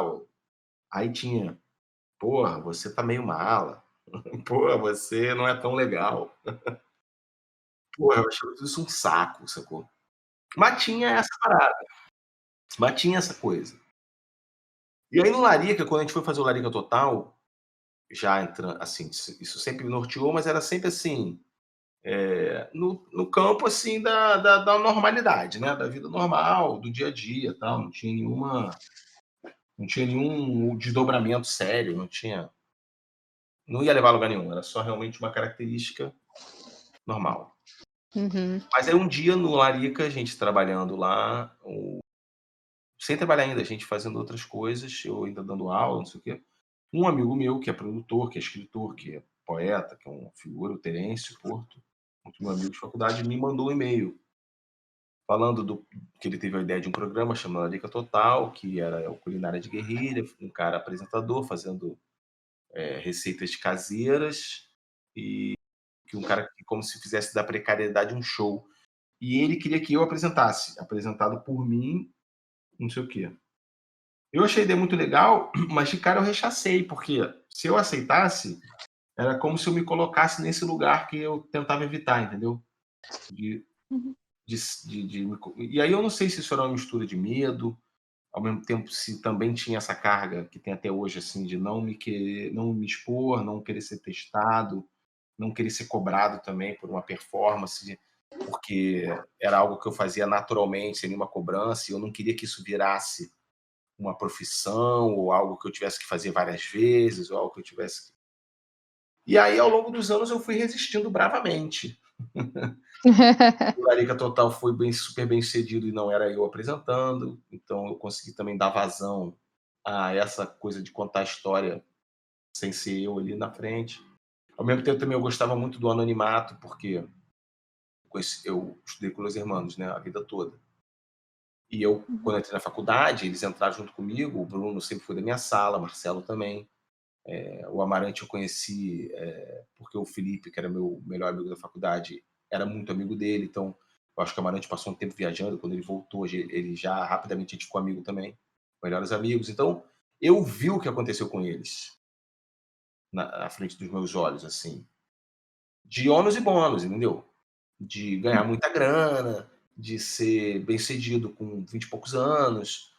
aí tinha, porra, você tá meio mala, porra, você não é tão legal. Porra, eu achava tudo isso um saco, sacou? Mas tinha essa parada. Mas tinha essa coisa. E aí no Larica, quando a gente foi fazer o Larica Total, já entrando, assim, isso sempre me norteou, mas era sempre assim, no campo assim da normalidade, né? Da vida normal, do dia a dia, tal. Não tinha nenhum desdobramento sério, não ia levar a lugar nenhum. Era só realmente uma característica normal. Uhum. Mas aí um dia no Larica, a gente trabalhando lá, sem trabalhar ainda, a gente fazendo outras coisas, eu ainda dando aula, não sei o quê. Um amigo meu, que é produtor, que é escritor, que é poeta, que é uma figura, o Terêncio Porto, muito meu amigo de faculdade, me mandou um e-mail falando que ele teve a ideia de um programa chamado Larica Total, que era o Culinária de Guerrilha, um cara apresentador fazendo receitas caseiras, e que um cara que como se fizesse da precariedade um show. E ele queria que eu apresentasse, apresentado por mim, não sei o quê. Eu achei a ideia muito legal, mas de cara eu rechacei, porque se eu aceitasse, era como se eu me colocasse nesse lugar que eu tentava evitar, entendeu? E aí eu não sei se isso era uma mistura de medo, ao mesmo tempo se também tinha essa carga que tem até hoje, assim, de não me expor, não querer ser testado, não querer ser cobrado também por uma performance, porque era algo que eu fazia naturalmente, sem nenhuma cobrança, e eu não queria que isso virasse uma profissão, ou algo que eu tivesse que fazer várias vezes, ou algo que eu tivesse que... E aí, ao longo dos anos, eu fui resistindo bravamente. O Larica Total foi super bem sucedido e não era eu apresentando, então eu consegui também dar vazão a essa coisa de contar a história sem ser eu ali na frente. Ao mesmo tempo também eu gostava muito do anonimato, porque eu estudei com Los Hermanos, né, a vida toda. E eu, quando eu entrei na faculdade, eles entraram junto comigo, o Bruno sempre foi da minha sala, o Marcelo também. O Amarante eu conheci porque o Felipe, que era meu melhor amigo da faculdade, era muito amigo dele, então eu acho que o Amarante passou um tempo viajando, quando ele voltou, ele já rapidamente a gente ficou amigo também, melhores amigos. Então, eu vi o que aconteceu com eles à frente dos meus olhos, assim, de ônus e bônus, entendeu? De ganhar muita grana, de ser bem-sucedido com 20 e poucos anos,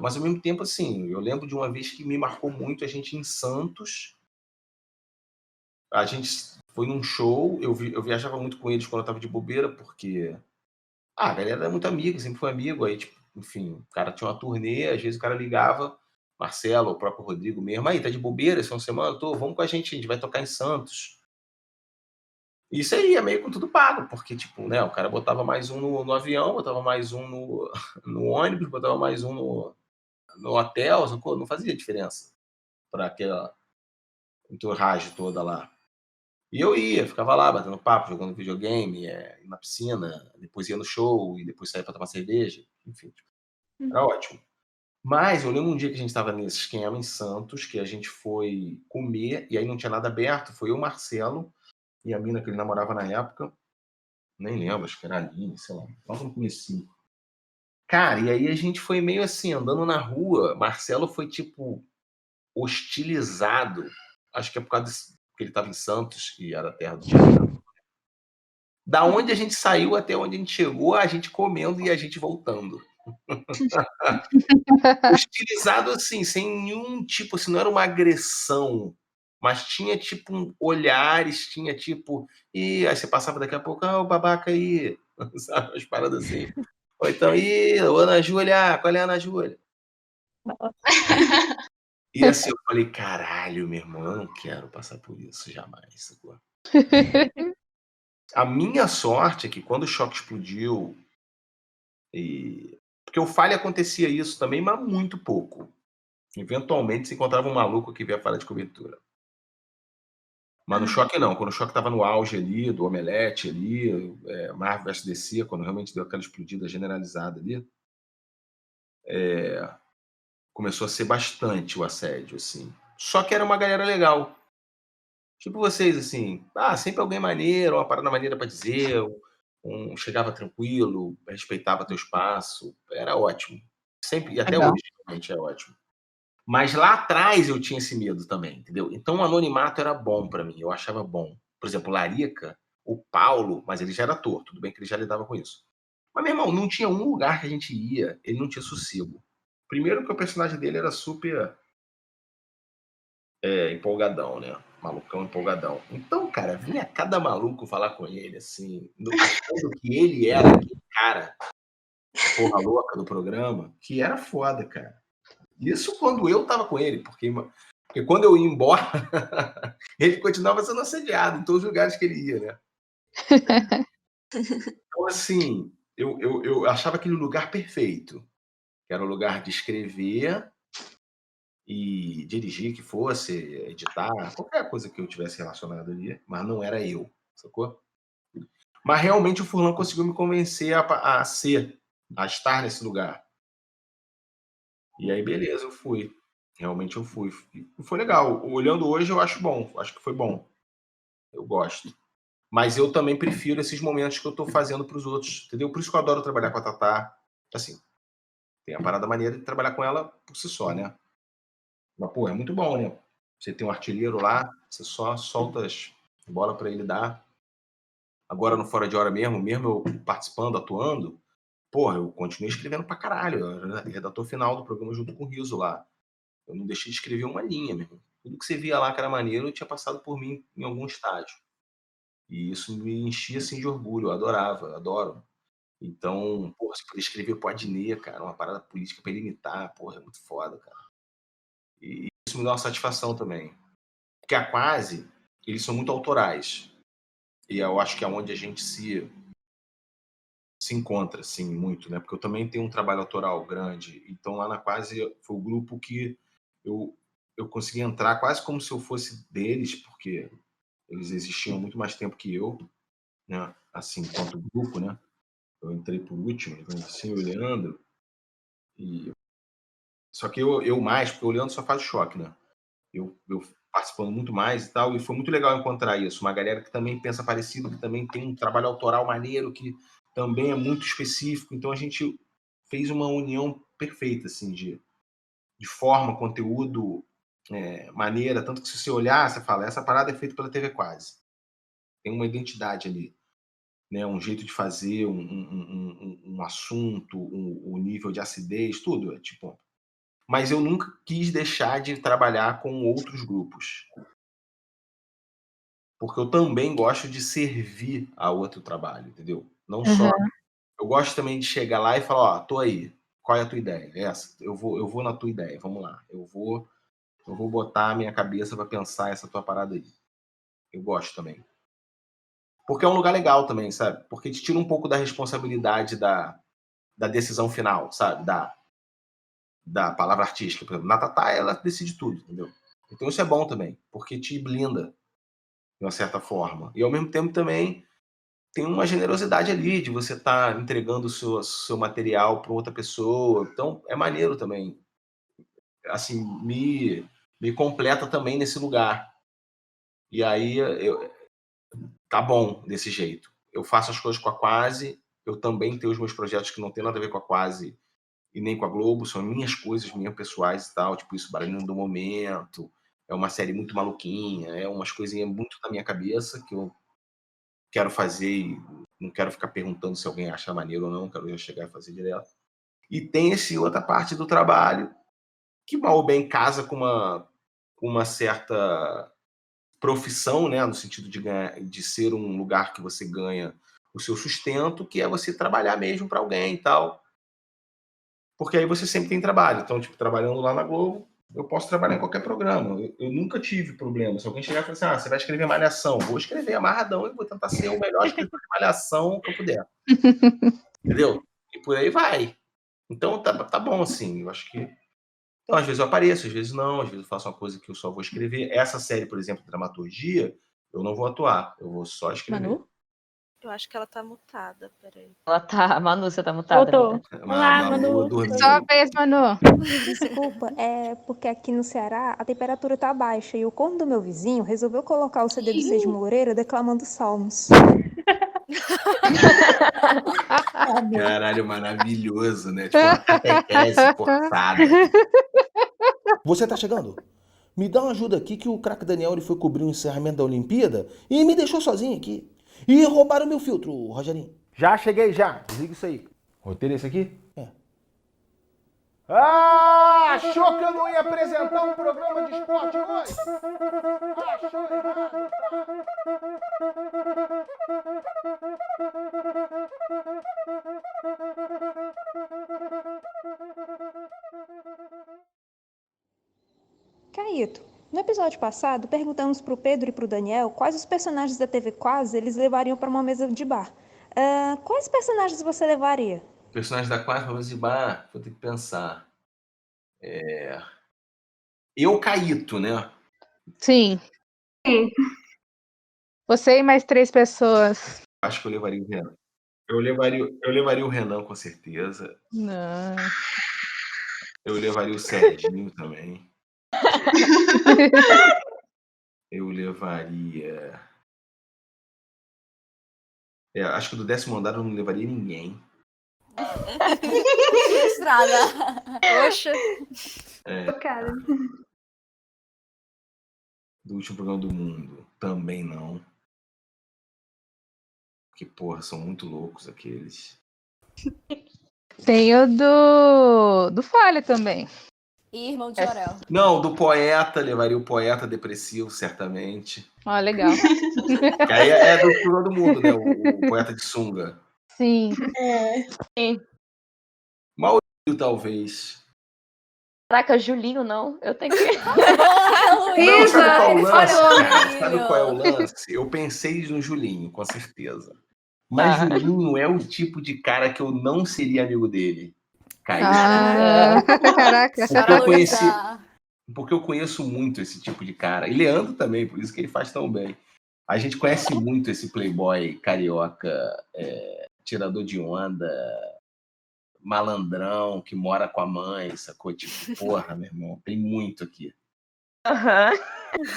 mas ao mesmo tempo, assim, eu lembro de uma vez que me marcou muito, a gente em Santos, a gente foi num show, eu viajava muito com eles quando eu estava de bobeira, porque a galera era muito amiga, sempre foi amigo, aí, tipo, enfim, o cara tinha uma turnê, às vezes o cara ligava, Marcelo, o próprio Rodrigo mesmo, aí, tá de bobeira essa semana? Tô, vamos com a gente vai tocar em Santos. Isso aí é meio com tudo pago, porque, tipo, né, o cara botava mais um no avião, botava mais um no ônibus, botava mais um no hotel, não fazia diferença para aquela entourage toda lá. E eu ia, ficava lá, batendo papo, jogando videogame, na piscina, depois ia no show, e depois saía para tomar cerveja, enfim, era ótimo. Mas eu lembro um dia que a gente estava nesse esquema em Santos, que a gente foi comer, e aí não tinha nada aberto, foi eu, Marcelo, e a mina que ele namorava na época, nem lembro, acho que era a Aline, sei lá, logo no comecinho. Cara, e aí a gente foi meio assim, andando na rua, Marcelo foi, tipo, hostilizado, acho que é por causa que ele estava em Santos, e era a terra do Thiago. Da onde a gente saiu até onde a gente chegou, a gente comendo e a gente voltando. Hostilizado assim, sem nenhum tipo, assim, não era uma agressão, mas tinha tipo olhares, tinha tipo, e aí você passava daqui a pouco, o babaca aí, sabe, as paradas assim. Ou então, ô Ana Júlia, qual é a Ana Júlia? E assim, eu falei, caralho, meu irmão, eu não quero passar por isso jamais, sacou? A minha sorte é que quando o choque explodiu, porque o Falha acontecia isso também, mas muito pouco. Eventualmente se encontrava um maluco que via falha de cobertura. Mas no choque não, quando o choque estava no auge ali, do Omelete ali, Marvel vs DC, quando realmente deu aquela explodida generalizada ali, começou a ser bastante o assédio, assim. Só que era uma galera legal. Tipo vocês, assim, sempre alguém maneiro, uma parada maneira para dizer, chegava tranquilo, respeitava teu espaço, era ótimo. Sempre, e até Legal. hoje, realmente é ótimo. Mas lá atrás eu tinha esse medo também, entendeu? Então o anonimato era bom para mim, eu achava bom. Por exemplo, o Larica, o Paulo, mas ele já era ator, tudo bem que ele já lidava com isso. Mas, meu irmão, não tinha um lugar que a gente ia, ele não tinha sossego. Primeiro que o personagem dele era super empolgadão, né? Malucão empolgadão. Então, cara, vinha cada maluco falar com ele, assim, achando que ele era aquele cara, porra louca do programa, que era foda, cara. Isso quando eu tava com ele, porque quando eu ia embora, ele continuava sendo assediado em todos os lugares que ele ia, né? Então, assim, eu achava aquele lugar perfeito, que era o lugar de escrever e dirigir, que fosse, editar, qualquer coisa que eu tivesse relacionado ali, mas não era eu, sacou? Mas realmente o Furlan conseguiu me convencer a estar nesse lugar. E aí, beleza, eu fui. Realmente eu fui. E foi legal. Olhando hoje, eu acho bom. Acho que foi bom. Eu gosto. Mas eu também prefiro esses momentos que eu tô fazendo pros outros, entendeu? Por isso que eu adoro trabalhar com a Tatá. Assim, tem a parada maneira de trabalhar com ela por si só, né? Mas, pô, é muito bom, né? Você tem um artilheiro lá, você só solta as bolas para ele dar. Agora, no Fora de Hora mesmo eu participando, atuando, porra, eu continuei escrevendo pra caralho. Eu era redator final do programa junto com o Riso lá. Eu não deixei de escrever uma linha, meu irmão. Tudo que você via lá que era maneiro tinha passado por mim em algum estágio. E isso me enchia assim de orgulho, eu adorava, adoro. Então, porra, se poder escrever pro Adnet, cara, uma parada política pra ele imitar, porra, é muito foda, cara. E isso me dá uma satisfação também. Porque a Quase, eles são muito autorais. E eu acho que é onde a gente se encontra, assim, muito, né? Porque eu também tenho um trabalho autoral grande. Então, lá na Quase, foi o grupo que eu consegui entrar quase como se eu fosse deles, porque eles existiam muito mais tempo que eu, né? Assim, enquanto grupo, né? Eu entrei por último, assim, o Leandro. Só que eu mais, porque o Leandro só faz choque, né? Eu participando muito mais e tal, e foi muito legal encontrar isso. Uma galera que também pensa parecido, que também tem um trabalho autoral maneiro, que também é muito específico. Então a gente fez uma união perfeita, assim, de forma, conteúdo, maneira. Tanto que se você olhar, você fala, essa parada é feita pela TV Quase. Tem uma identidade ali, né? Um jeito de fazer, um assunto, um nível de acidez, tudo. É tipo... Mas eu nunca quis deixar de trabalhar com outros grupos. Porque eu também gosto de servir a outro trabalho, entendeu? Não só... Eu gosto também de chegar lá e falar, ó, tô aí. Qual é a tua ideia? Essa. Eu vou na tua ideia, vamos lá. Eu vou botar a minha cabeça para pensar essa tua parada aí. Eu gosto também. Porque é um lugar legal também, sabe? Porque te tira um pouco da responsabilidade da decisão final, sabe? Da palavra artística. Por exemplo, na Tatá, ela decide tudo, entendeu? Então isso é bom também, porque te blinda de uma certa forma. E ao mesmo tempo também tem uma generosidade ali de você estar entregando o seu material para outra pessoa. Então é maneiro também. Assim, me completa também nesse lugar. E aí tá bom desse jeito. Eu faço as coisas com a Quase, eu também tenho os meus projetos que não tem nada a ver com a Quase e nem com a Globo, são minhas coisas, minhas pessoais e tal, tipo isso, Barulho do Momento, é uma série muito maluquinha, é umas coisinhas muito da minha cabeça que eu quero fazer e não quero ficar perguntando se alguém acha maneiro ou não, quero já chegar e fazer direto. E tem essa outra parte do trabalho que mal ou bem casa com uma certa profissão, né, no sentido de ser um lugar que você ganha o seu sustento, que é você trabalhar mesmo para alguém e tal. Porque aí você sempre tem trabalho. Então, tipo, trabalhando lá na Globo, eu posso trabalhar em qualquer programa. Eu nunca tive problema. Se alguém chegar e falar assim, você vai escrever Malhação, vou escrever amarradão e vou tentar ser o melhor escritor de Malhação que eu puder. Entendeu? E por aí vai. Então, tá bom, assim. Eu acho que... Então, às vezes eu apareço, às vezes não. Às vezes eu faço uma coisa que eu só vou escrever. Essa série, por exemplo, de dramaturgia, eu não vou atuar. Eu vou só escrever. Manu? Eu acho que ela tá mutada, peraí. Ela tá... Manu, você tá mutada. Voltou. Olá, Manu. Só a vez, Manu. Desculpa, é porque aqui no Ceará a temperatura tá baixa e o corno do meu vizinho resolveu colocar o CD do Sérgio Moreira declamando salmos. Caralho, maravilhoso, né? Tipo uma catequese forçada. Você tá chegando? Me dá uma ajuda aqui que o craque Daniel ele foi cobrir o encerramento da Olimpíada e me deixou sozinho aqui. E roubaram meu filtro, Rogerinho. Já cheguei, já. Desliga isso aí. O roteiro é esse aqui? É. Ah, achou que eu não ia apresentar um programa de esporte hoje? Achou errado. Caíto, no episódio passado, perguntamos pro Pedro e pro Daniel quais os personagens da TV Quase eles levariam para uma mesa de bar. Quais personagens você levaria? Personagem da Quase para mesa de bar, vou ter que pensar. Eu, Caíto, né? Sim. Você e mais 3 pessoas. Acho que eu levaria o Renan. Eu levaria o Renan, com certeza. Não. Eu levaria o Serginho também. Eu levaria... acho que do 10º andar eu não levaria ninguém. Estrada. Poxa. Cara. Do último programa do mundo, também não. Porque, porra, são muito loucos aqueles. Tem o do Falha também. E Irmão de Jorel. Não, do Poeta, levaria o Poeta Depressivo, certamente. Ó, legal. Que aí é do programa do mundo, né? O Poeta de Sunga. Sim. Sim. Maurício, talvez. Caraca, Julinho não. Eu tenho que. Não, sabe qual é o ele lance? falou, Cara? Sabe menino. qual é o lance? Eu pensei no Julinho, com certeza. Mas Julinho é o tipo de cara que eu não seria amigo dele. Kaique. Caraca. Porque eu conheço muito esse tipo de cara. E Leandro também, por isso que ele faz tão bem. A gente conhece muito esse playboy carioca, tirador de onda, malandrão, que mora com a mãe, sacou? Tipo, porra, meu irmão, tem muito aqui.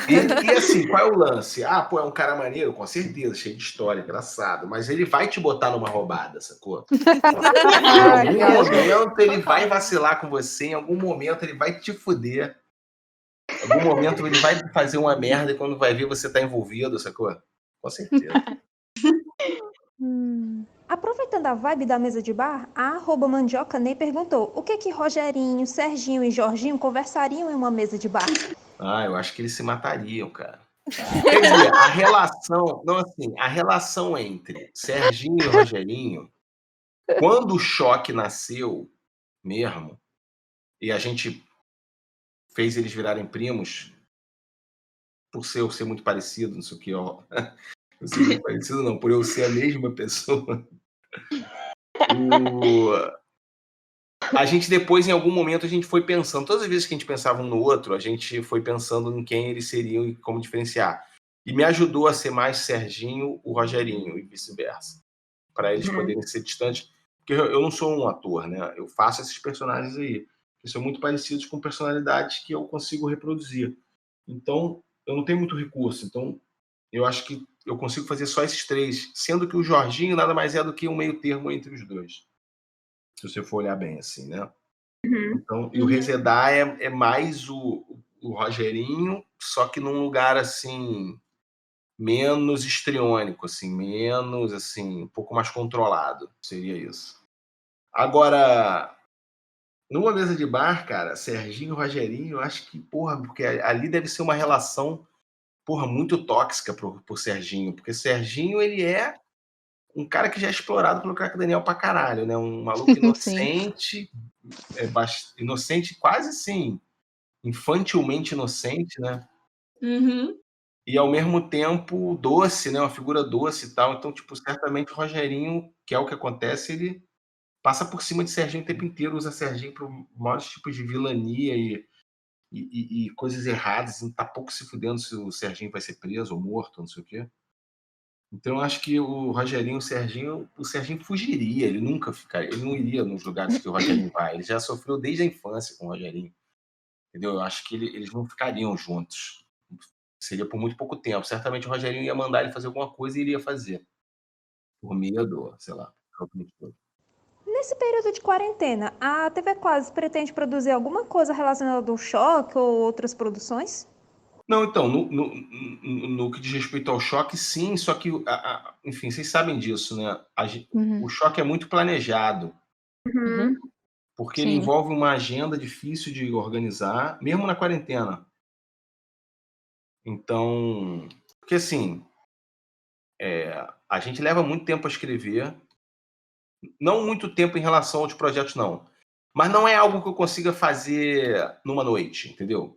E assim, qual é o lance? Pô, é um cara maneiro, com certeza, cheio de história, engraçado, mas ele vai te botar numa roubada, sacou? Em algum momento ele vai vacilar com você, em algum momento ele vai te fuder, em algum momento ele vai fazer uma merda e quando vai ver você tá envolvido, sacou? Com certeza. Aproveitando a vibe da mesa de bar, a @mandiocanei perguntou o que Rogerinho, Serginho e Jorginho conversariam em uma mesa de bar. Eu acho que eles se matariam, cara. Quer dizer, a relação entre Serginho e Rogerinho, quando o Choque nasceu mesmo, e a gente fez eles virarem primos, por eu ser muito parecido, não sei o que, ó. Eu ser muito parecido não, por eu ser a mesma pessoa. A gente depois, em algum momento, a gente foi pensando, todas as vezes que a gente pensava um no outro, a gente foi pensando em quem eles seriam e como diferenciar. E me ajudou a ser mais Serginho, o Rogerinho, e vice-versa. Para eles poderem ser distantes. Porque eu não sou um ator, né? Eu faço esses personagens aí, que são muito parecidos com personalidades que eu consigo reproduzir. Então, eu não tenho muito recurso. Então, eu acho que eu consigo fazer só esses três, sendo que o Jorginho nada mais é do que um meio termo entre os dois. Se você for olhar bem assim, né? Então, e o Resedar é mais o Rogerinho, só que num lugar assim menos histriônico, assim, menos assim, um pouco mais controlado, seria isso. Agora, numa mesa de bar, cara, Serginho e Rogerinho, eu acho que, porra, porque ali deve ser uma relação, porra, muito tóxica pro Serginho, porque Serginho, ele é um cara que já é explorado pelo Crack Daniel pra caralho, né? Um maluco inocente, inocente quase assim, infantilmente inocente, né? E ao mesmo tempo doce, né? Uma figura doce e tal. Então, tipo, certamente o Rogerinho, que é o que acontece, ele passa por cima de Serginho o tempo inteiro, usa Serginho para maiores tipos de vilania e coisas erradas, não tá pouco se fudendo se o Serginho vai ser preso ou morto, não sei o quê. Então, eu acho que o Rogerinho, o Serginho fugiria, ele nunca ficaria, ele não iria nos lugares que o Rogerinho vai, ele já sofreu desde a infância com o Rogerinho, entendeu? Eu acho que eles não ficariam juntos, seria por muito pouco tempo, certamente o Rogerinho ia mandar ele fazer alguma coisa e ele ia fazer, por medo, sei lá. Nesse período de quarentena, a TV Quase pretende produzir alguma coisa relacionada ao Choque ou outras produções? Não, então, no que diz respeito ao Choque, sim, só que, enfim, vocês sabem disso, né? O Choque é muito planejado, porque ele envolve uma agenda difícil de organizar, mesmo na quarentena. Então, porque assim, a gente leva muito tempo a escrever, não muito tempo em relação aos projetos, não, mas não é algo que eu consiga fazer numa noite, entendeu?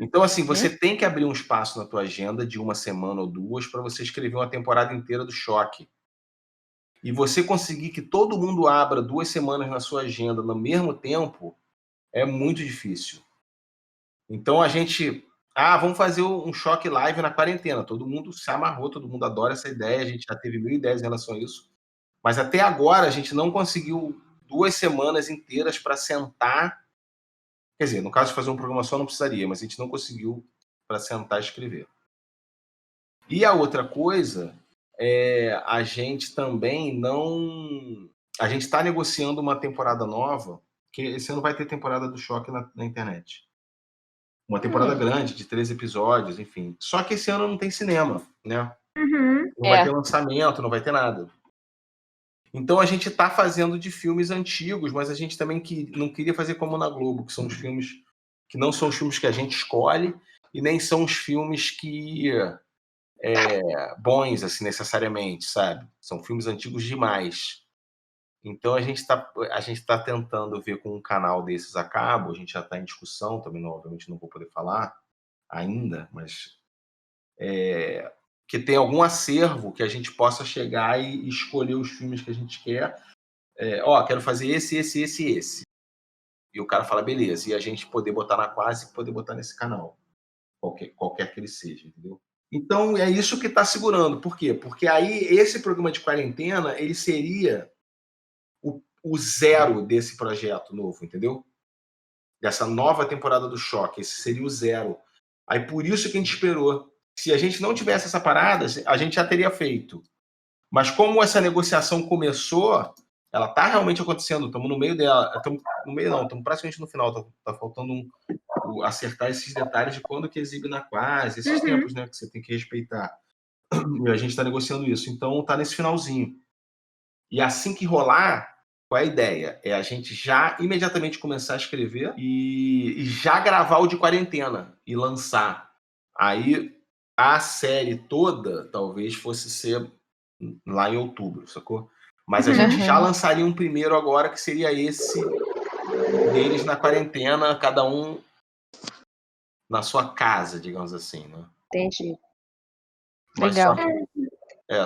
Então, assim, você tem que abrir um espaço na tua agenda de uma semana ou duas para você escrever uma temporada inteira do Choque. E você conseguir que todo mundo abra 2 semanas na sua agenda no mesmo tempo é muito difícil. Então, a gente... vamos fazer um Choque live na quarentena. Todo mundo se amarrou, todo mundo adora essa ideia. A gente já teve 1000 ideias em relação a isso. Mas até agora a gente não conseguiu 2 semanas inteiras para sentar. Quer dizer, no caso de fazer um programa só não precisaria, mas a gente não conseguiu para sentar e escrever. E a outra coisa a gente também não... A gente está negociando uma temporada nova, que esse ano vai ter temporada do Choque na internet. Uma temporada grande, de 3 episódios, enfim. Só que esse ano não tem cinema, né? Não vai ter lançamento, não vai ter nada. Então a gente está fazendo de filmes antigos, mas a gente também não queria fazer como na Globo, que são os filmes que não são os filmes que a gente escolhe e nem são os filmes que bons, assim, necessariamente, sabe? São filmes antigos demais. Então a gente tá tentando ver com um canal desses a cabo, a gente já está em discussão, também obviamente não vou poder falar ainda, mas que tem algum acervo que a gente possa chegar e escolher os filmes que a gente quer. Quero fazer esse. E o cara fala, beleza, e a gente poder botar na Quase e poder botar nesse canal, qualquer que ele seja, entendeu? Então é isso que está segurando. Por quê? Porque aí esse programa de quarentena, ele seria o zero desse projeto novo, entendeu? Dessa nova temporada do Choque. Esse seria o zero. Aí por isso que a gente esperou. Se a gente não tivesse essa parada, a gente já teria feito. Mas como essa negociação começou, ela está realmente acontecendo. Estamos no meio dela. Estamos praticamente no final. Tá faltando acertar esses detalhes de quando que exibe na Quase, esses tempos, né, que você tem que respeitar. E a gente está negociando isso. Então está nesse finalzinho. E assim que rolar, qual é a ideia? É a gente já imediatamente começar a escrever e já gravar o de quarentena e lançar. Aí a série toda talvez fosse ser lá em outubro, sacou? Mas a gente já lançaria um primeiro agora, que seria esse deles na quarentena, cada um na sua casa, digamos assim, né? Entendi. Mas Legal.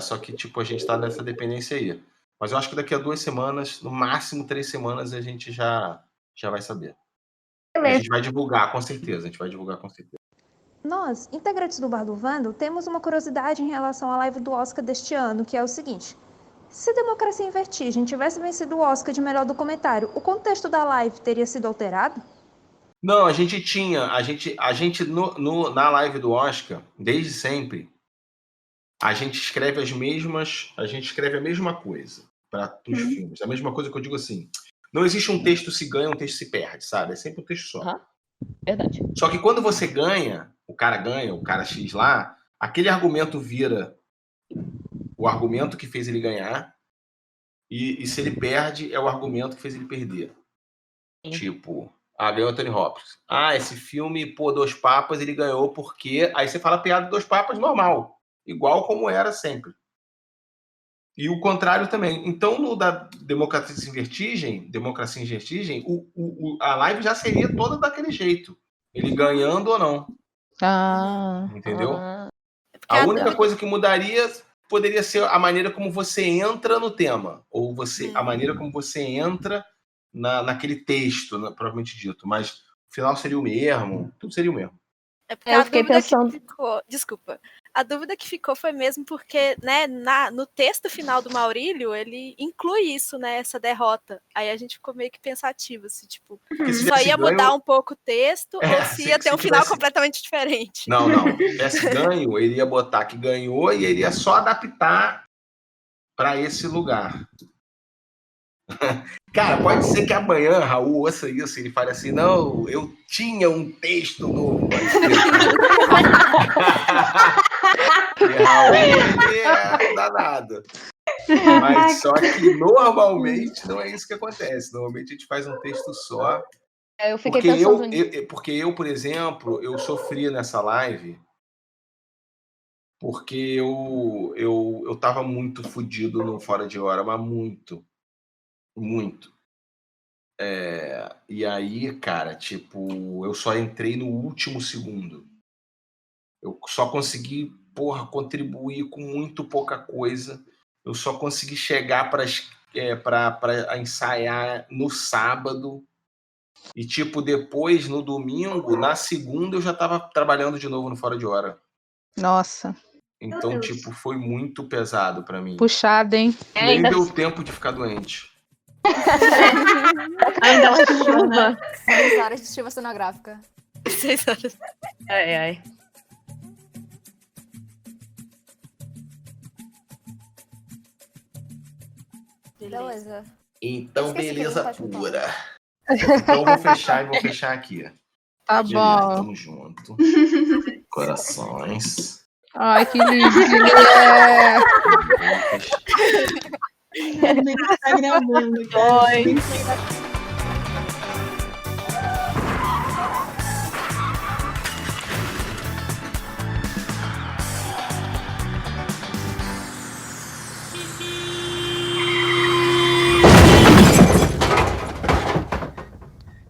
Só que tipo, a gente tá nessa dependência aí. Mas eu acho que daqui a 2 semanas, no máximo 3 semanas, a gente já vai saber. A gente vai divulgar, com certeza. Nós, integrantes do Bar do Vando, temos uma curiosidade em relação à live do Oscar deste ano, que é o seguinte. Se Democracia em Vertigem tivesse vencido o Oscar de melhor documentário, o contexto da live teria sido alterado? Não, a gente tinha... A gente na live do Oscar, desde sempre, a gente escreve a mesma coisa para os filmes. A mesma coisa que eu digo assim, não existe um texto se ganha, um texto se perde, sabe? É sempre um texto só. Verdade. Só que quando você ganha, o cara X lá, aquele argumento vira o argumento que fez ele ganhar, e se ele perde, é o argumento que fez ele perder. Sim. Tipo, ganhou Anthony Hopkins. Esse filme, 2 Papas, ele ganhou porque... Aí você fala piada de 2 Papas normal. Igual como era sempre. E o contrário também. Então, no da Democracia em Vertigem, a live já seria toda daquele jeito. Ele ganhando ou não. Entendeu? A única coisa que mudaria poderia ser a maneira como você entra no tema. Ou a maneira como você entra naquele texto, propriamente dito. Mas o final seria o mesmo. Tudo seria o mesmo. É porque eu fiquei pensando... Desculpa. A dúvida que ficou foi mesmo porque, né, no texto final do Maurílio, ele inclui isso, né, essa derrota. Aí a gente ficou meio que pensativo, assim, tipo, só ia mudar um pouco o texto ou se ia ter um final completamente diferente. Não. Se tivesse ganho, ele ia botar que ganhou e ele ia só adaptar para esse lugar. Cara, pode ser que amanhã Raul ouça isso e ele fale assim, não, eu tinha um texto novo. E Raul é danado. Mas só que normalmente não é isso que acontece. Normalmente a gente faz um texto só. Eu fiquei pensando porque eu, por exemplo, eu sofri nessa live porque eu tava muito fodido no Fora de Hora, mas muito. E aí, cara, tipo, eu só entrei no último segundo. Eu só consegui, contribuir com muito pouca coisa. Eu só consegui chegar para ensaiar no sábado. E, tipo, depois, no domingo, na segunda, eu já tava trabalhando de novo no Fora de Hora. Nossa. Então, tipo, foi muito pesado para mim. Puxado, hein? Nem deu tempo de ficar doente. Ainda uma chuva. 6 horas de chuva sonográfica. 6 horas. Ai. Beleza. Então, beleza pura. Então, eu vou fechar aqui. Tá bom. Tamo junto. Corações. Ai, que lindo. Tá gravando. Oi.